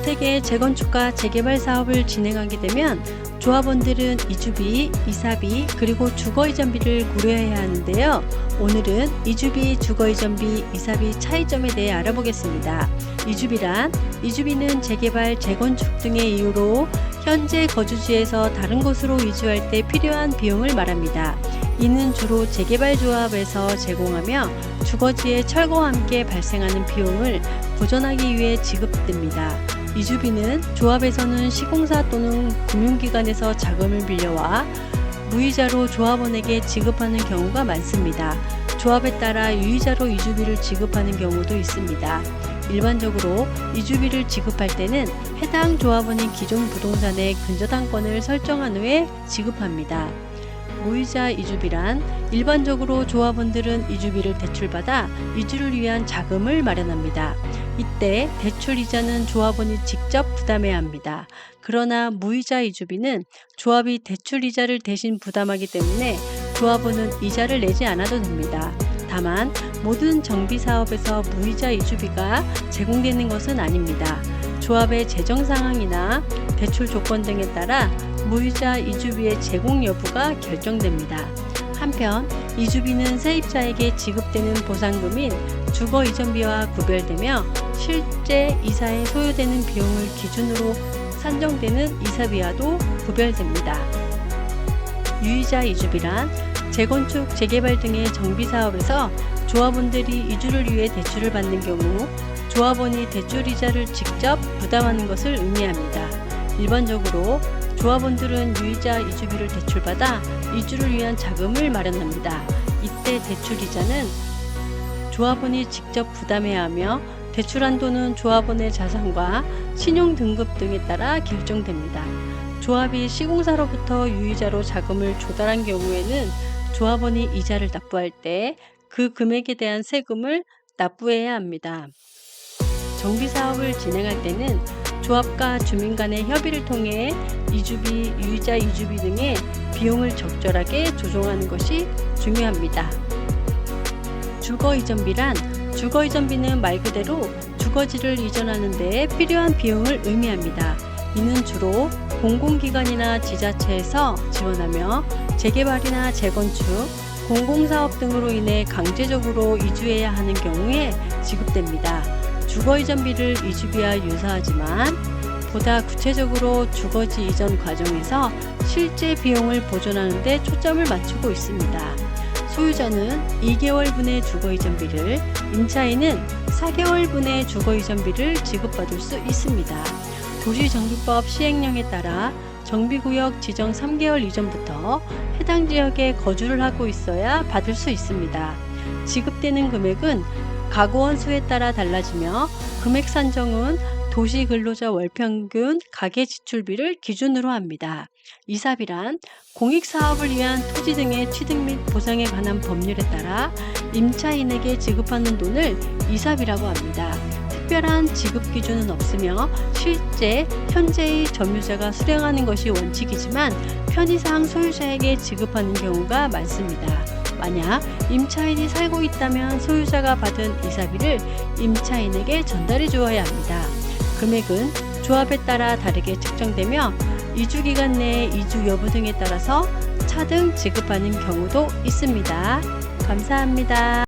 주택의 재건축과 재개발 사업을 진행하게 되면 조합원들은 이주비, 이사비, 그리고 주거이전비를 고려해야 하는데요. 오늘은 이주비, 주거이전비, 이사비 차이점에 대해 알아보겠습니다. 이주비는 재개발, 재건축 등의 이유로 현재 거주지에서 다른 곳으로 이주할 때 필요한 비용을 말합니다. 이는 주로 재개발 조합에서 제공하며 주거지의 철거와 함께 발생하는 비용을 보전하기 위해 지급됩니다. 이주비는 조합에서는 시공사 또는 금융기관에서 자금을 빌려와 무이자로 조합원에게 지급하는 경우가 많습니다. 조합에 따라 유이자로 이주비를 지급하는 경우도 있습니다. 일반적으로 이주비를 지급할 때는 해당 조합원이 기존 부동산의 근저당권을 설정한 후에 지급합니다. 무이자 이주비란 일반적으로 조합원들은 이주비를 대출받아 이주를 위한 자금을 마련합니다. 이때 대출 이자는 조합원이 직접 부담해야 합니다. 그러나 무이자 이주비는 조합이 대출 이자를 대신 부담하기 때문에 조합원은 이자를 내지 않아도 됩니다. 다만 모든 정비 사업에서 무이자 이주비가 제공되는 것은 아닙니다. 조합의 재정 상황이나 대출 조건 등에 따라 무이자 이주비의 제공 여부가 결정됩니다. 한편 이주비는 세입자에게 지급되는 보상금인 주거이전비와 구별되며 실제 이사에 소요되는 비용을 기준으로 산정되는 이사비와도 구별됩니다. 유이자 이주비란 재건축, 재개발 등의 정비사업에서 조합원들이 이주를 위해 대출을 받는 경우 조합원이 대출이자를 직접 부담하는 것을 의미합니다. 일반적으로 조합원들은 유이자 이주비를 대출받아 이주를 위한 자금을 마련합니다. 이때 대출이자는 조합원이 직접 부담해야 하며 대출 한도는 조합원의 자산과 신용 등급 등에 따라 결정됩니다. 조합이 시공사로부터 유이자로 자금을 조달한 경우에는 조합원이 이자를 납부할 때 그 금액에 대한 세금을 납부해야 합니다. 정비사업을 진행할 때는 조합과 주민 간의 협의를 통해 이주비, 유이자 이주비 등의 비용을 적절하게 조정하는 것이 중요합니다. 주거이전비는 말 그대로 주거지를 이전하는 데 필요한 비용을 의미합니다. 이는 주로 공공기관이나 지자체에서 지원하며 재개발이나 재건축, 공공사업 등으로 인해 강제적으로 이주해야 하는 경우에 지급됩니다. 주거이전비를 이주비와 유사하지만 보다 구체적으로 주거지 이전 과정에서 실제 비용을 보존하는 데 초점을 맞추고 있습니다. 소유자는 2개월분의 주거이전비를, 임차인은 4개월분의 주거이전비를 지급받을 수 있습니다. 도시정비법 시행령에 따라 정비구역 지정 3개월 이전부터 해당 지역에 거주를 하고 있어야 받을 수 있습니다. 지급되는 금액은 가구원 수에 따라 달라지며 금액 산정은 도시근로자 월평균 가계지출비를 기준으로 합니다. 이사비란 공익사업을 위한 토지 등의 취득 및 보상에 관한 법률에 따라 임차인에게 지급하는 돈을 이사비라고 합니다. 특별한 지급 기준은 없으며 실제 현재의 점유자가 수령하는 것이 원칙이지만 편의상 소유자에게 지급하는 경우가 많습니다. 만약 임차인이 살고 있다면 소유자가 받은 이사비를 임차인에게 전달해 주어야 합니다. 금액은 조합에 따라 다르게 책정되며 이주기간 내의 이주 여부 등에 따라서 차등 지급하는 경우도 있습니다. 감사합니다.